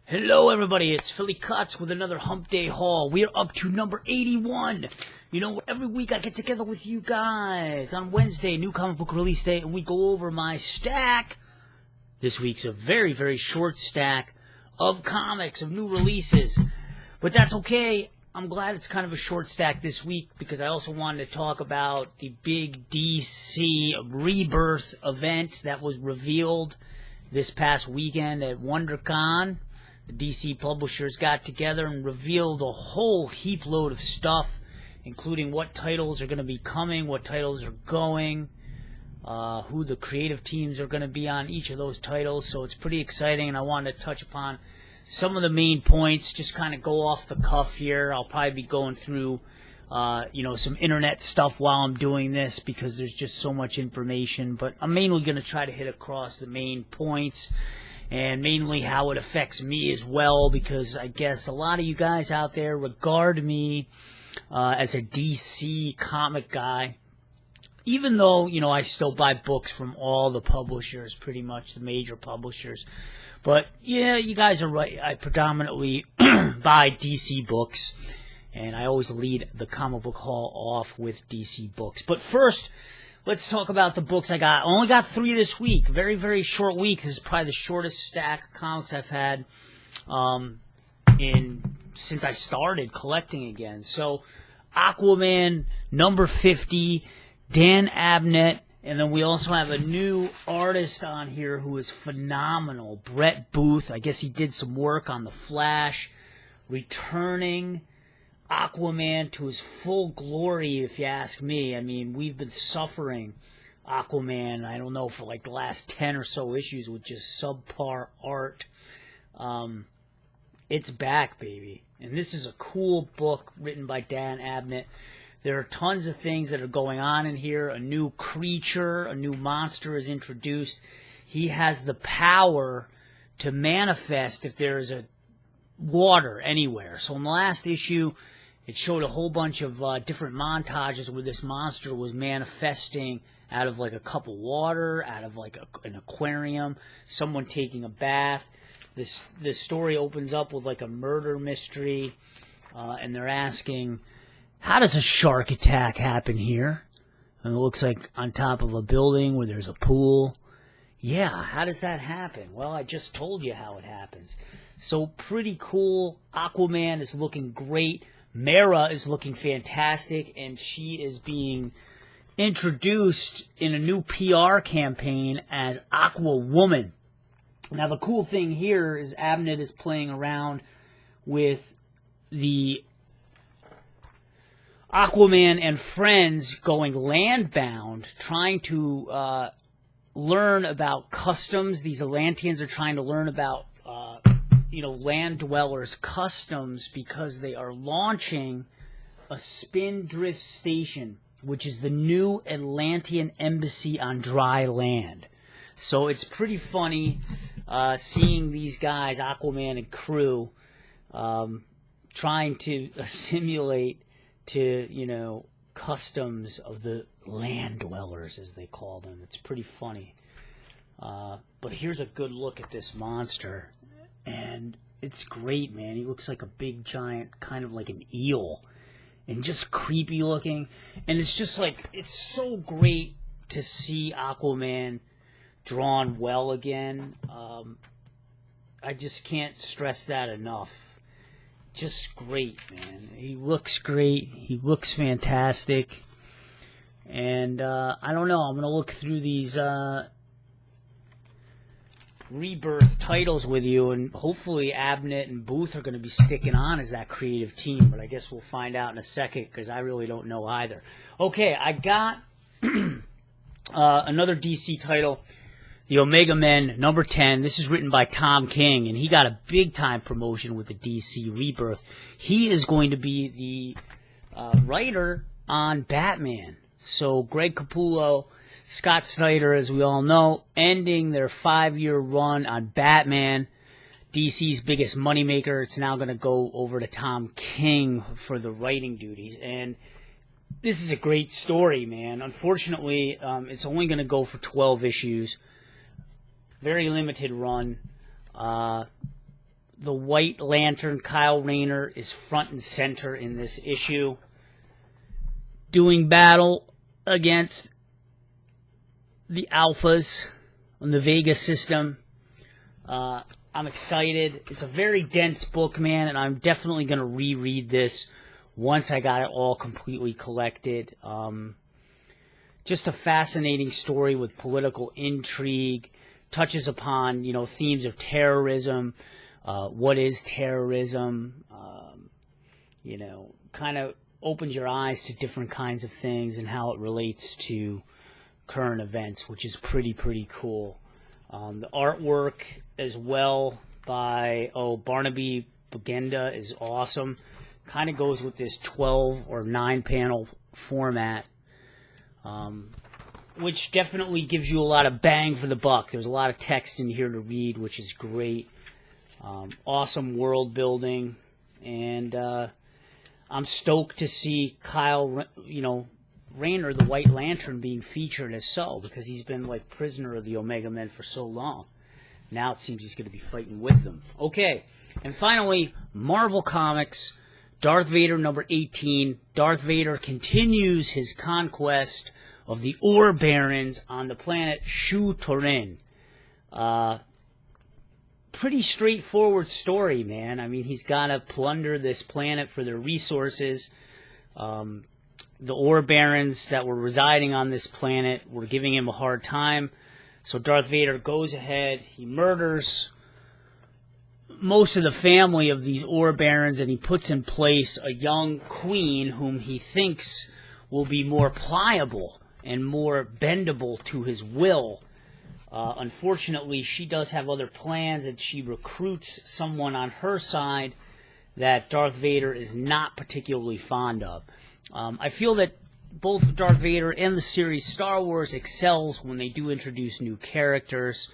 Hello everybody, it's Philly Kuts with another Hump Day haul. We are up to number 81. You know, every week I get together with you guys on Wednesday, new comic book release day, and we go over my stack. This week's a very, very short stack of comics, of new releases. But that's okay. I'm glad it's kind of a short stack this week because I also wanted to talk about the big DC Rebirth event that was revealed this past weekend at WonderCon. The DC publishers got together and revealed a whole heap load of stuff, including what titles are going to be coming, what titles are going, who the creative teams are going to be on each of those titles. So it's pretty exciting, and I wanted to touch upon some of the main points, just kind of go off the cuff here. I'll probably be going through some internet stuff while I'm doing this because there's just so much information, but I'm mainly going to try to hit across the main points and mainly how it affects me as well, because I guess a lot of you guys out there regard me as a DC comic guy, even though, I still buy books from all the publishers, pretty much the major publishers. But yeah, you guys are right. I predominantly buy DC books, and I always lead the comic book haul off with DC books. But first, let's talk about the books I got. I only got 3 this week. Very, very short week. This is probably the shortest stack of comics I've had since I started collecting again. So, Aquaman, number 50, Dan Abnett, and then we also have a new artist on here who is phenomenal, Brett Booth. I guess he did some work on The Flash, returning Aquaman to his full glory, if you ask me. I mean, we've been suffering Aquaman, I don't know, for like the last 10 or so issues with just subpar art. It's back, baby. And this is a cool book written by Dan Abnett. There are tons of things that are going on in here. A new creature, a new monster is introduced. He has the power to manifest if there is a water anywhere. So in the last issue, it showed a whole bunch of different montages where this monster was manifesting out of like a cup of water, out of like an aquarium, someone taking a bath. This story opens up with like a murder mystery, and they're asking, how does a shark attack happen here? And it looks like on top of a building where there's a pool. Yeah, how does that happen? Well, I just told you how it happens. So pretty cool. Aquaman is looking great. Mera is looking fantastic, and she is being introduced in a new PR campaign as Aquawoman. Now, the cool thing here is Abnett is playing around with the Aquaman and friends going landbound, trying to learn about customs. These Atlanteans are trying to learn about land dwellers' customs because they are launching a spindrift station, which is the new Atlantean embassy on dry land. So it's pretty funny seeing these guys, Aquaman and crew, trying to assimilate to, customs of the land dwellers, as they call them. It's pretty funny. But here's a good look at this monster. And it's great, man. He looks like a big, giant, kind of like an eel. And just creepy looking. And it's just like, it's so great to see Aquaman drawn well again. I just can't stress that enough. Just great, man. He looks great. He looks fantastic. And I don't know. I'm going to look through these Rebirth titles with you, and hopefully Abnett and Booth are going to be sticking on as that creative team, but I guess we'll find out in a second because I really don't know either. Okay, I got another DC title, The Omega Men, number 10. This is written by Tom King, and he got a big-time promotion with the DC Rebirth. He is going to be the writer on Batman. So Greg Capullo, Scott Snyder, as we all know, ending their 5-year run on Batman, DC's biggest moneymaker. It's now going to go over to Tom King for the writing duties. And this is a great story, man. Unfortunately, it's only going to go for 12 issues. Very limited run. the White Lantern, Kyle Rayner, is front and center in this issue, doing battle against the Alphas on the Vega system. I'm excited. It's a very dense book, man, and I'm definitely going to reread this once I got it all completely collected. Just a fascinating story with political intrigue, touches upon, you know, themes of terrorism, what is terrorism, you know, kind of opens your eyes to different kinds of things and how it relates to current events, which is pretty cool. The artwork as well by Barnaby Bugenda is awesome. Kind of goes with this 12 or 9 panel format, which definitely gives you a lot of bang for the buck. There's a lot of text in here to read, which is great. Awesome world building, and I'm stoked to see Kyle, you know, Rayner the White Lantern being featured as so, because he's been like prisoner of the Omega Men for so long. Now it seems he's going to be fighting with them. Okay, and finally, Marvel Comics, Darth Vader number 18. Darth Vader continues his conquest of the Ore Barons on the planet Shu-Torun. Pretty straightforward story, man. I mean, he's got to plunder this planet for their resources. The Ore Barons that were residing on this planet were giving him a hard time. So Darth Vader goes ahead, he murders most of the family of these Ore Barons, and he puts in place a young queen whom he thinks will be more pliable and more bendable to his will. Unfortunately, she does have other plans, and she recruits someone on her side that Darth Vader is not particularly fond of. I feel that both Darth Vader and the series Star Wars excels when they do introduce new characters.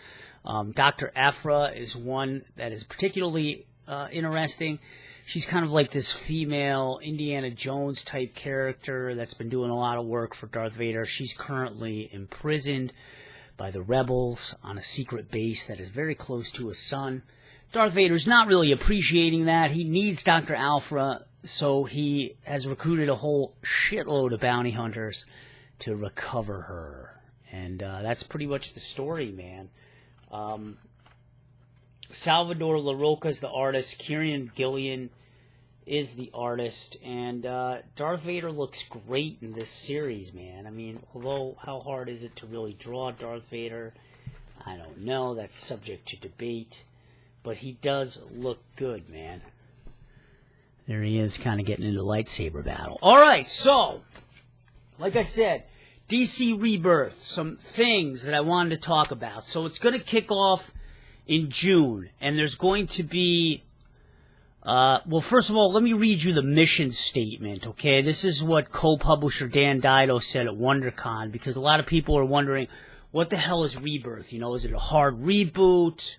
Dr. Aphra is one that is particularly interesting. She's kind of like this female Indiana Jones type character that's been doing a lot of work for Darth Vader. She's currently imprisoned by the rebels on a secret base that is very close to his son. Darth Vader's not really appreciating that. He needs Dr. Aphra, so he has recruited a whole shitload of bounty hunters to recover her. And that's pretty much the story, man. Salvador LaRocca's the artist. Kieran Gillian is the artist. And Darth Vader looks great in this series, man. I mean, although how hard is it to really draw Darth Vader? I don't know. That's subject to debate. But he does look good, man. There he is, kind of getting into lightsaber battle. All right, so, like I said, DC Rebirth, some things that I wanted to talk about. So it's going to kick off in June, and there's going to be, well, first of all, let me read you the mission statement, okay? This is what co-publisher Dan Dido said at WonderCon, because a lot of people are wondering, what the hell is Rebirth? You know, is it a hard reboot?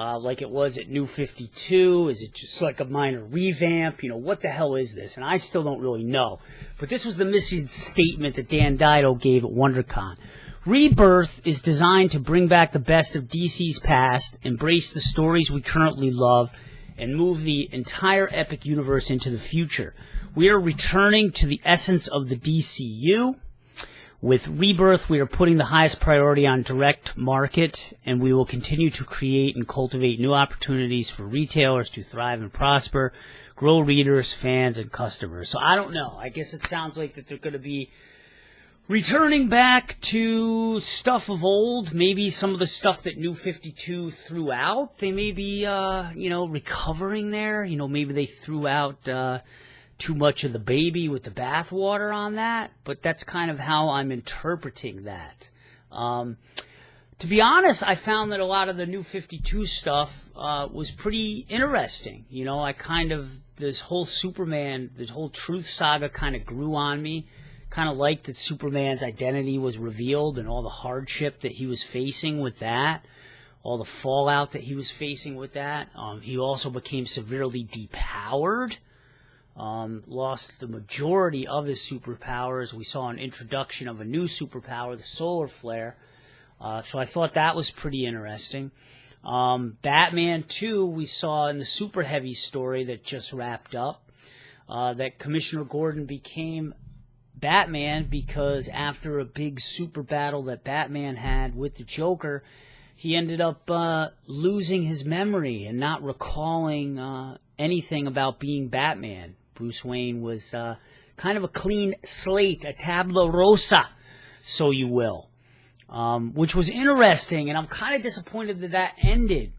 Like it was at New 52? Is it just like a minor revamp? You know, what the hell is this? And I still don't really know. But this was the mission statement that Dan Dido gave at WonderCon. Rebirth is designed to bring back the best of DC's past, embrace the stories we currently love, and move the entire epic universe into the future. We are returning to the essence of the DCU. With Rebirth, we are putting the highest priority on direct market, and we will continue to create and cultivate new opportunities for retailers to thrive and prosper, grow readers, fans, and customers. So I don't know. I guess it sounds like that they're going to be returning back to stuff of old, maybe some of the stuff that New 52 threw out. They may be, you know, recovering there. You know, maybe they threw out too much of the baby with the bathwater on that, but that's kind of how I'm interpreting that. To be honest, I found that a lot of the New 52 stuff was pretty interesting. You know, I kind of, this whole Superman, this whole Truth Saga kind of grew on me. Kind of liked that Superman's identity was revealed and all the hardship that he was facing with that, all the fallout that he was facing with that. He also became severely depowered. Lost the majority of his superpowers. We saw an introduction of a new superpower, the solar flare. So I thought that was pretty interesting. Batman 2, we saw in the Super Heavy story that just wrapped up, that Commissioner Gordon became Batman because after a big super battle that Batman had with the Joker, he ended up losing his memory and not recalling anything about being Batman. Bruce Wayne was kind of a clean slate, a tabula rasa, so you will, which was interesting, and I'm kind of disappointed that that ended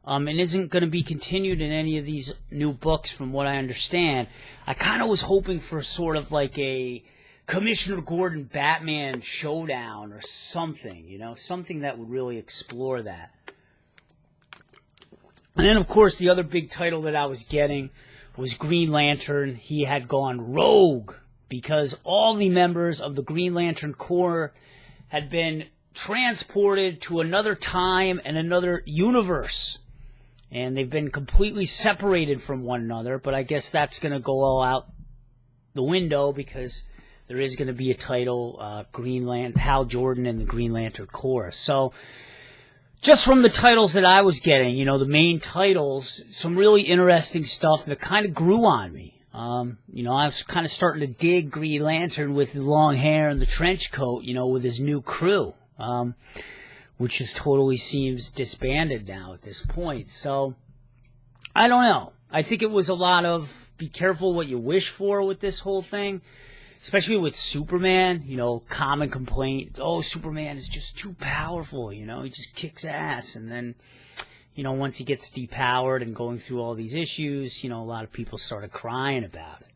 and isn't going to be continued in any of these new books from what I understand. I kind of was hoping for sort of like a Commissioner Gordon Batman showdown or something, you know, something that would really explore that. And then, of course, the other big title that I was getting was Green Lantern. He had gone rogue because all the members of the Green Lantern Corps had been transported to another time and another universe. And they've been completely separated from one another, but I guess that's going to go all out the window because there is going to be a title, Hal Jordan and the Green Lantern Corps. So, just from the titles that I was getting, you know, the main titles, some really interesting stuff that kind of grew on me. You know, I was kind of starting to dig Green Lantern with the long hair and the trench coat, you know, with his new crew, which just totally seems disbanded now at this point. So, I don't know. I think it was a lot of be careful what you wish for with this whole thing. Especially with Superman, you know, common complaint, oh, Superman is just too powerful, you know, he just kicks ass. And then, you know, once he gets depowered and going through all these issues, you know, a lot of people started crying about it.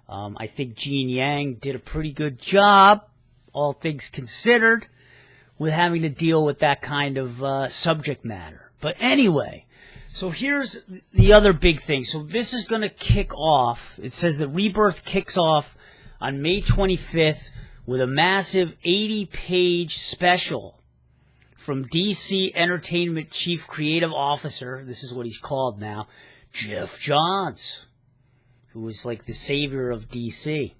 I think Gene Yang did a pretty good job, all things considered, with having to deal with that kind of subject matter. But anyway, so here's the other big thing. So this is going to kick off, it says that Rebirth kicks off on May 25th with a massive 80-page special from DC Entertainment Chief Creative Officer, this is what he's called now, Jeff Johns, who was like the savior of DC.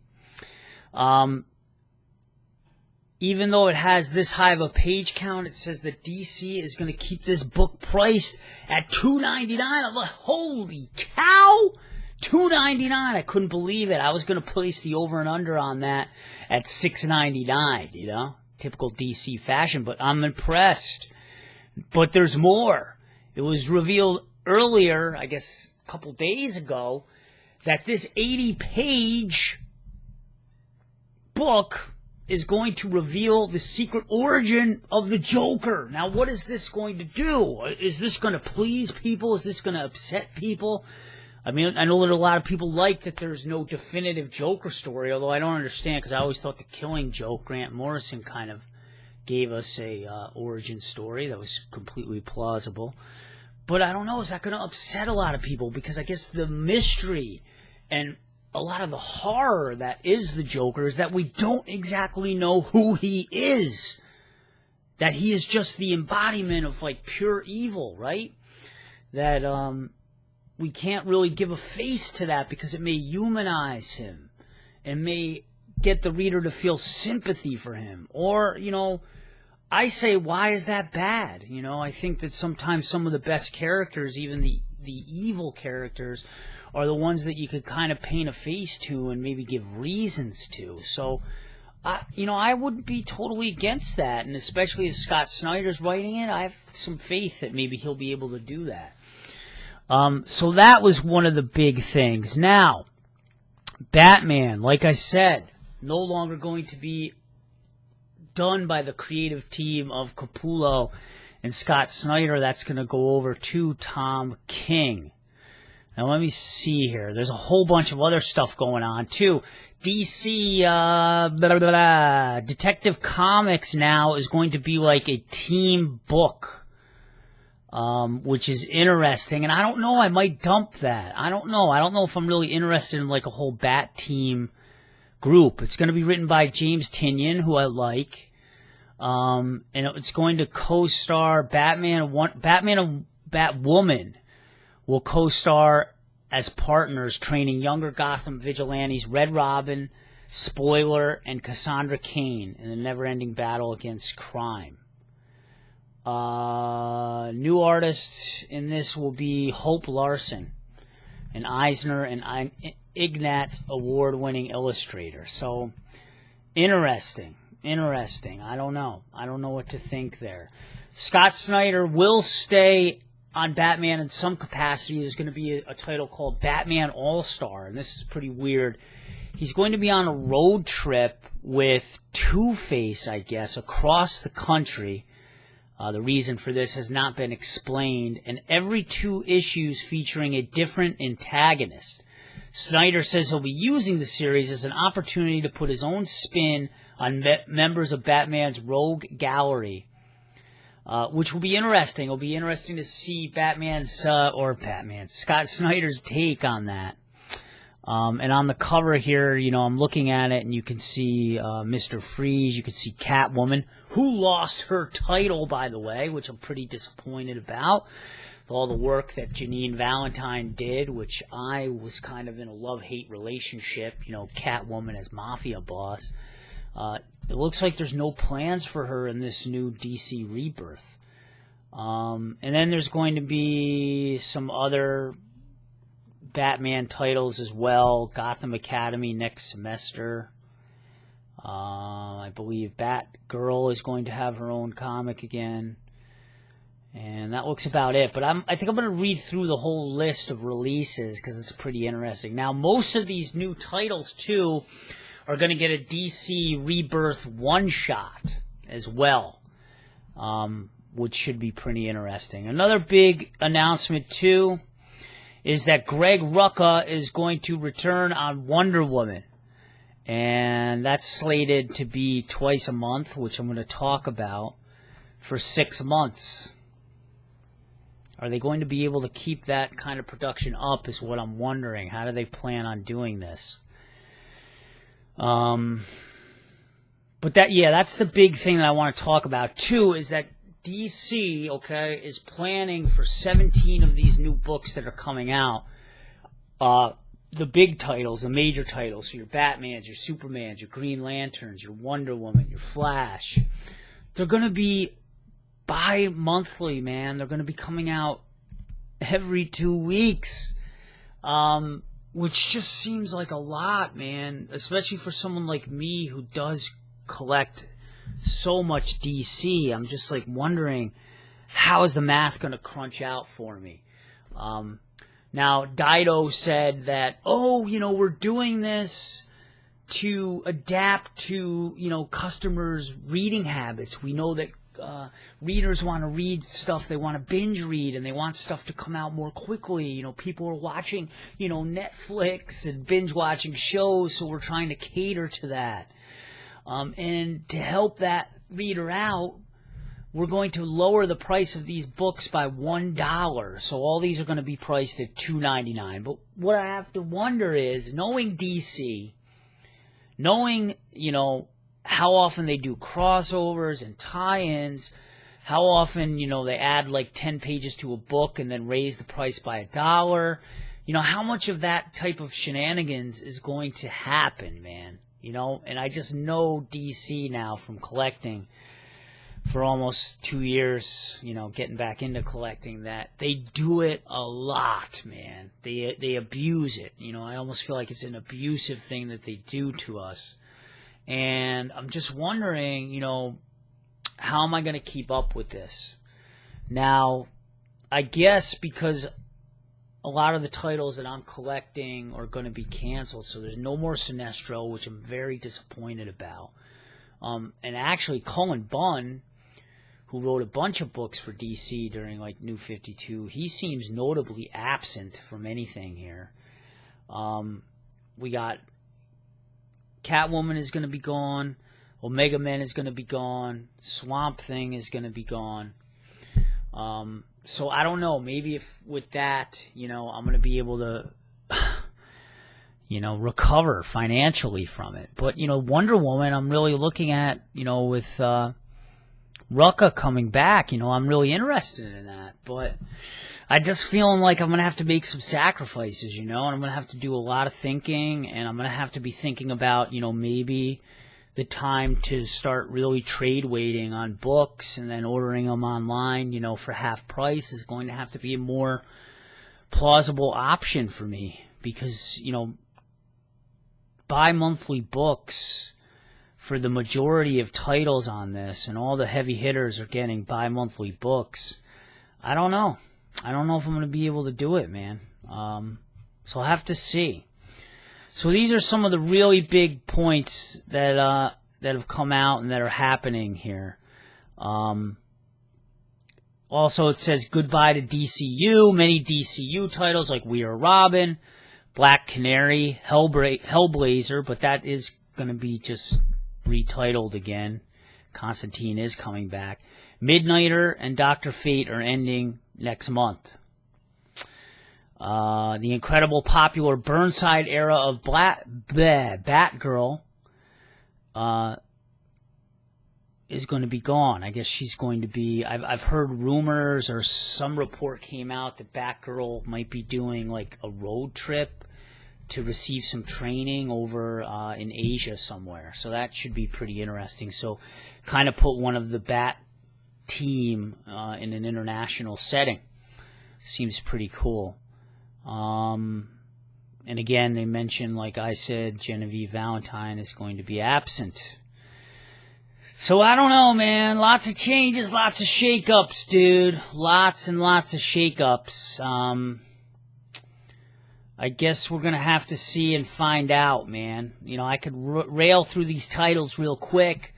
Even though it has this high of a page count, it says that DC is going to keep this book priced at $2.99. I'm like, holy cow! $2.99. I couldn't believe it. I was going to place the over and under on that at $6.99, you know, typical DC fashion, but I'm impressed. But there's more. It was revealed earlier, I guess a couple days ago, that this 80-page book is going to reveal the secret origin of the Joker. Now, what is this going to do? Is this going to please people? Is this going to upset people? I mean, I know that a lot of people like that there's no definitive Joker story, although I don't understand because I always thought the Killing Joke, Grant Morrison kind of gave us a origin story that was completely plausible. But I don't know, is that going to upset a lot of people? Because I guess the mystery and a lot of the horror that is the Joker is that we don't exactly know who he is. That he is just the embodiment of like pure evil, right? That, we can't really give a face to that because it may humanize him and may get the reader to feel sympathy for him. Or, you know, I say, why is that bad? You know, I think that sometimes some of the best characters, even the evil characters, are the ones that you could kind of paint a face to and maybe give reasons to. So, you know, I wouldn't be totally against that. And especially if Scott Snyder's writing it, I have some faith that maybe he'll be able to do that. So that was one of the big things. Now, Batman, like I said, no longer going to be done by the creative team of Capullo and Scott Snyder. That's going to go over to Tom King. Now, let me see here. There's a whole bunch of other stuff going on, too. DC Detective Comics now is going to be like a team book. Which is interesting, and I don't know, I might dump that. I don't know if I'm really interested in like a whole Bat team group. It's going to be written by James Tynion, who I like, and it's going to co-star Batman and Batwoman will co-star as partners, training younger Gotham vigilantes Red Robin, Spoiler, and Cassandra Cain in a never-ending battle against crime. New artist in this will be Hope Larson, an Eisner and Ignatz award-winning illustrator. So, interesting. I don't know what to think there. Scott Snyder will stay on Batman in some capacity. There's going to be a title called Batman All-Star, and this is pretty weird. He's going to be on a road trip with Two-Face, I guess, across the country. The reason for this has not been explained, and every 2 issues featuring a different antagonist. Snyder says he'll be using the series as an opportunity to put his own spin on members of Batman's rogue gallery, which will be interesting. It'll be interesting to see Scott Snyder's take on that. And on the cover here, I'm looking at it, and you can see Mr. Freeze. You can see Catwoman, who lost her title, by the way, which I'm pretty disappointed about. With all the work that Janine Valentine did, which I was kind of in a love-hate relationship, Catwoman as Mafia boss. It looks like there's no plans for her in this new DC Rebirth. And then there's going to be some other Batman titles as well. Gotham Academy next semester. I believe Batgirl is going to have her own comic again. And that looks about it. But I think I'm going to read through the whole list of releases because it's pretty interesting. Now, most of these new titles, too, are going to get a DC Rebirth one-shot as well, which should be pretty interesting. Another big announcement, too, is that Greg Rucka is going to return on Wonder Woman. And that's slated to be twice a month, which I'm going to talk about, for 6 months. Are they going to be able to keep that kind of production up is what I'm wondering. How do they plan on doing this? But that's the big thing that I want to talk about, too, is that DC, is planning for 17 of these new books that are coming out. The big titles, the major titles, so your Batmans, your Supermans, your Green Lanterns, your Wonder Woman, your Flash. They're going to be bi-monthly, man. They're going to be coming out every 2 weeks, which just seems like a lot, man, especially for someone like me who does collect so much DC. I'm just wondering, how is the math going to crunch out for me? Now, Dido said that, we're doing this to adapt to, customers' reading habits. We know that readers want to read stuff, they want to binge read, and they want stuff to come out more quickly. People are watching, Netflix and binge watching shows, so we're trying to cater to that. And to help that reader out, we're going to lower the price of these books by $1. So all these are going to be priced at $2.99. But what I have to wonder is, knowing DC, knowing, how often they do crossovers and tie-ins, how often, they add 10 pages to a book and then raise the price by $1. How much of that type of shenanigans is going to happen, man? And I just know DC now from collecting for almost 2 years, getting back into collecting, that they do it a lot, man. They abuse it. I almost feel like it's an abusive thing that they do to us. And I'm just wondering, how am I going to keep up with this? Now, I guess because a lot of the titles that I'm collecting are going to be canceled, so there's no more Sinestro, which I'm very disappointed about. And actually, Cullen Bunn, who wrote a bunch of books for DC during New 52, he seems notably absent from anything here. We got Catwoman is going to be gone, Omega Men is going to be gone, Swamp Thing is going to be gone. So I don't know, maybe if with that, I'm going to be able to, recover financially from it. But, Wonder Woman, I'm really looking at, with Rucka coming back, I'm really interested in that. But I just feeling like I'm going to have to make some sacrifices, and I'm going to have to do a lot of thinking, and I'm going to have to be thinking about, maybe the time to start really trade waiting on books and then ordering them online, you know, for half price is going to have to be a more plausible option for me, because, you know, bi-monthly books for the majority of titles on this, and all the heavy hitters are getting bi-monthly books. I don't know. I don't know if I'm going to be able to do it, man. So I'll have to see. So these are some of the really big points that have come out and that are happening here. Also, it says goodbye to DCU. Many DCU titles like We Are Robin, Black Canary, Hellblazer, but that is going to be just retitled again. Constantine is coming back. Midnighter and Dr. Fate are ending next month. The incredible popular Burnside era of Batgirl is going to be gone. I guess she's going to be... I've heard rumors, or some report came out that Batgirl might be doing like a road trip to receive some training over in Asia somewhere. So that should be pretty interesting. So kind of put one of the Bat team in an international setting. Seems pretty cool. And again, they mentioned, like I said, Genevieve Valentine is going to be absent. So I don't know, man. Lots of changes, lots of shakeups, dude. Lots and lots of shakeups. I guess we're going to have to see and find out, man. You know, I could rail through these titles real quick,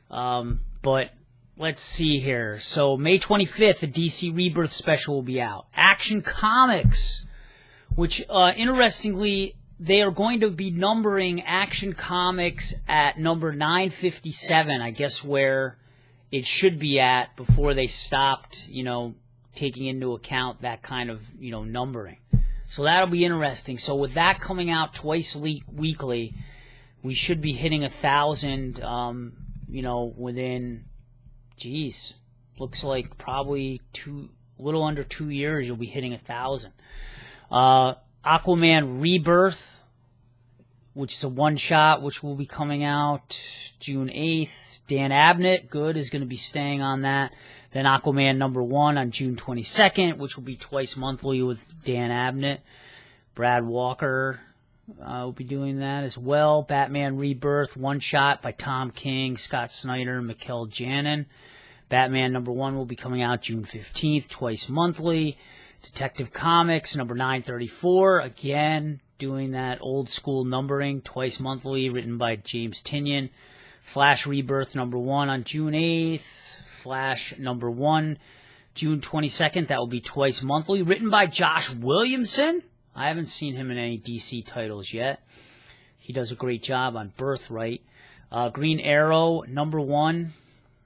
but let's see here. So May 25th, a DC Rebirth special will be out. Action Comics, which, interestingly, they are going to be numbering Action Comics at number 957, I guess where it should be at before they stopped, you know, taking into account that kind of, you know, numbering. So that'll be interesting. So with that coming out twice weekly, we should be hitting 1,000, you know, within, geez, looks like probably a little under 2 years you'll be hitting 1,000. Aquaman Rebirth, which is a one-shot, which will be coming out June 8th. Dan Abnett, good, is going to be staying on that. Then Aquaman #1 on June 22nd, which will be twice monthly with Dan Abnett. Brad Walker will be doing that as well. Batman Rebirth, one-shot by Tom King, Scott Snyder, Mikkel Janin. Batman #1 will be coming out June 15th, twice monthly. Detective Comics number 934, again, doing that old-school numbering, twice monthly, written by James Tynion. Flash Rebirth #1 on June 8th. Flash #1, June 22nd. That will be twice monthly. Written by Josh Williamson. I haven't seen him in any DC titles yet. He does a great job on Birthright. Green Arrow #1.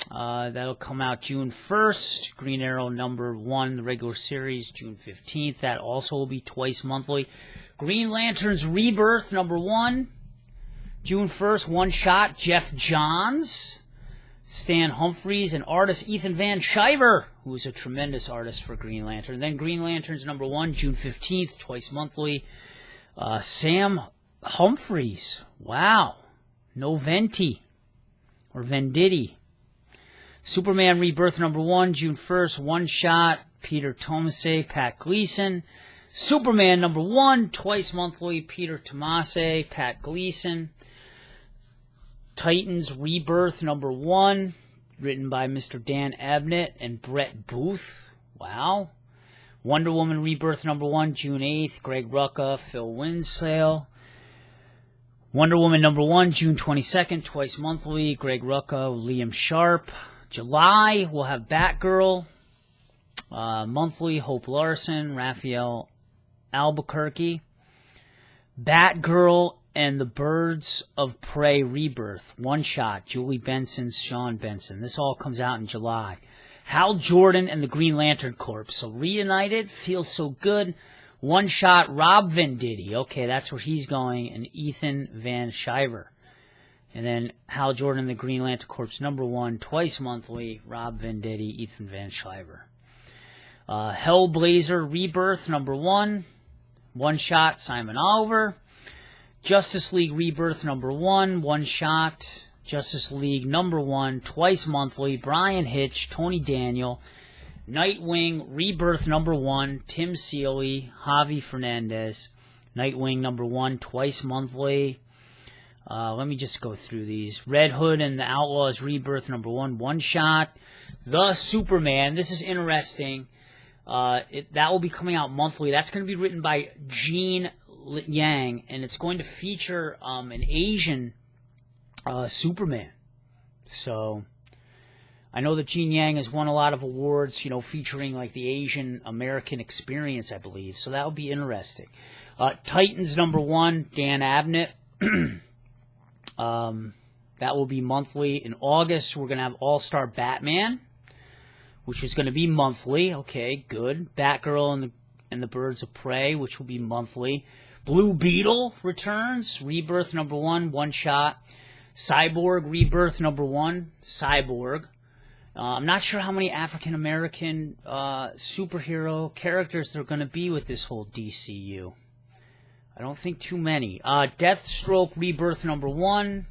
That'll come out June 1st. Green Arrow #1, the regular series, June 15th. That also will be twice monthly. Green Lantern's Rebirth #1. June 1st, one shot. Jeff Johns. Stan Humphries, and artist Ethan Van Sciver, who is a tremendous artist for Green Lantern. Then Green Lantern's #1, June 15th, twice monthly. Sam Humphries, wow. No Venti, or Venditti. Superman Rebirth #1, June 1st, one shot. Peter Tomasi, Pat Gleason. Superman #1, twice monthly. Peter Tomasi, Pat Gleason. Titans Rebirth #1, written by Mr. Dan Abnett and Brett Booth. Wow. Wonder Woman Rebirth #1, June 8th, Greg Rucka, Phil Winslow. Wonder Woman #1, June 22nd, twice monthly, Greg Rucka, Liam Sharp. July, we'll have Batgirl, monthly, Hope Larson, Raphael Albuquerque. Batgirl and the Birds of Prey Rebirth, one shot, Julie Benson, Sean Benson. This all comes out in July. Hal Jordan and the Green Lantern Corps. So reunited, feels so good. One shot, Rob Venditti. Okay, that's where he's going. And Ethan Van Sciver. And then Hal Jordan and the Green Lantern Corps #1, twice monthly, Rob Venditti, Ethan Van Sciver. Hellblazer Rebirth #1, one shot, Simon Oliver. Justice League Rebirth #1, one shot, Justice League #1, twice monthly, Brian Hitch, Tony Daniel. Nightwing Rebirth #1, Tim Seeley, Javi Fernandez. Nightwing #1, twice monthly. Let me just go through these. Red Hood and the Outlaws Rebirth #1, one shot. The Superman, this is interesting. That will be coming out monthly. That's going to be written by Gene Yang, and it's going to feature an Asian Superman. So I know that Gene Yang has won a lot of awards, you know, featuring like the Asian American experience, I believe. So that will be interesting. Titans #1, Dan Abnett. That will be monthly. In August, we're going to have All-Star Batman, which is going to be monthly. Okay, good. Batgirl and the Birds of Prey, which will be monthly. Blue Beetle returns. Rebirth #1, one shot. Cyborg Rebirth #1, Cyborg. I'm not sure how many African-American superhero characters there are going to be with this whole DCU. I don't think too many. Deathstroke Rebirth #1.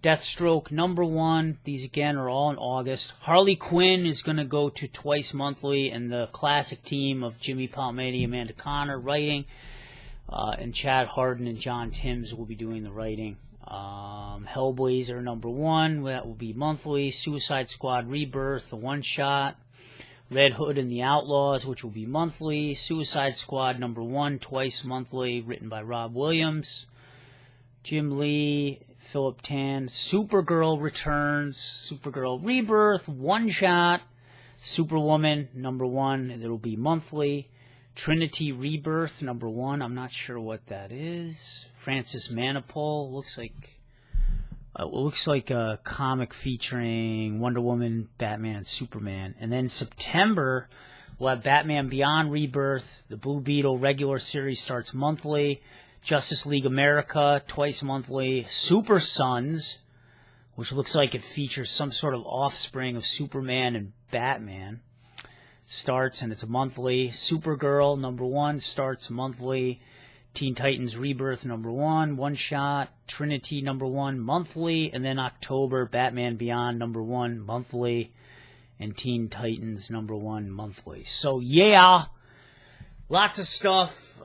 Deathstroke #1. These, again, are all in August. Harley Quinn is going to go to twice monthly, and the classic team of Jimmy Palmiotti, Amanda Connor writing, and Chad Hardin and John Timms will be doing the writing. Hellblazer #1, that will be monthly. Suicide Squad Rebirth, the one-shot. Red Hood and the Outlaws, which will be monthly. Suicide Squad #1, twice monthly, written by Rob Williams. Jim Lee, Philip Tan. Supergirl returns. Supergirl Rebirth, one shot. Superwoman #1, it will be monthly. Trinity Rebirth #1, I'm not sure what that is. Francis Manipul, looks like a comic featuring Wonder Woman, Batman, and Superman. And then September, we'll have Batman Beyond Rebirth. The Blue Beetle regular series starts monthly. Justice League America, twice monthly. Super Sons, which looks like it features some sort of offspring of Superman and Batman, starts, and it's monthly. Supergirl #1 starts monthly. Teen Titans Rebirth #1, one shot. Trinity #1, monthly. And then October, Batman Beyond #1, monthly. And Teen Titans #1, monthly. So, yeah, lots of stuff.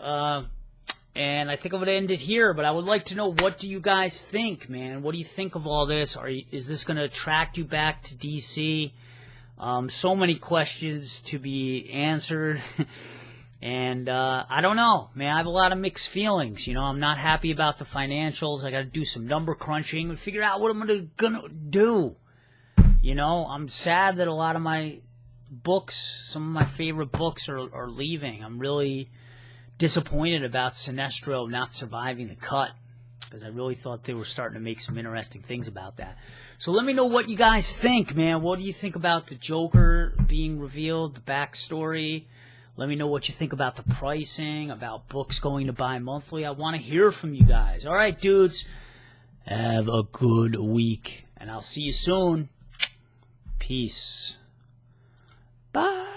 And I think I'm going to end it here, but I would like to know, what do you guys think, man? What do you think of all this? Is this going to attract you back to DC? So many questions to be answered. And I don't know, man. I have a lot of mixed feelings. You know, I'm not happy about the financials. I got to do some number crunching and figure out what I'm gonna do. You know, I'm sad that a lot of my books, some of my favorite books, are leaving. I'm really disappointed about Sinestro not surviving the cut, because I really thought they were starting to make some interesting things about that. So let me know what you guys think, man. What do you think about the Joker being revealed, the backstory? Let me know what you think about the pricing, about books going to buy monthly. I want to hear from you guys. All right, dudes. Have a good week, and I'll see you soon. Peace. Bye.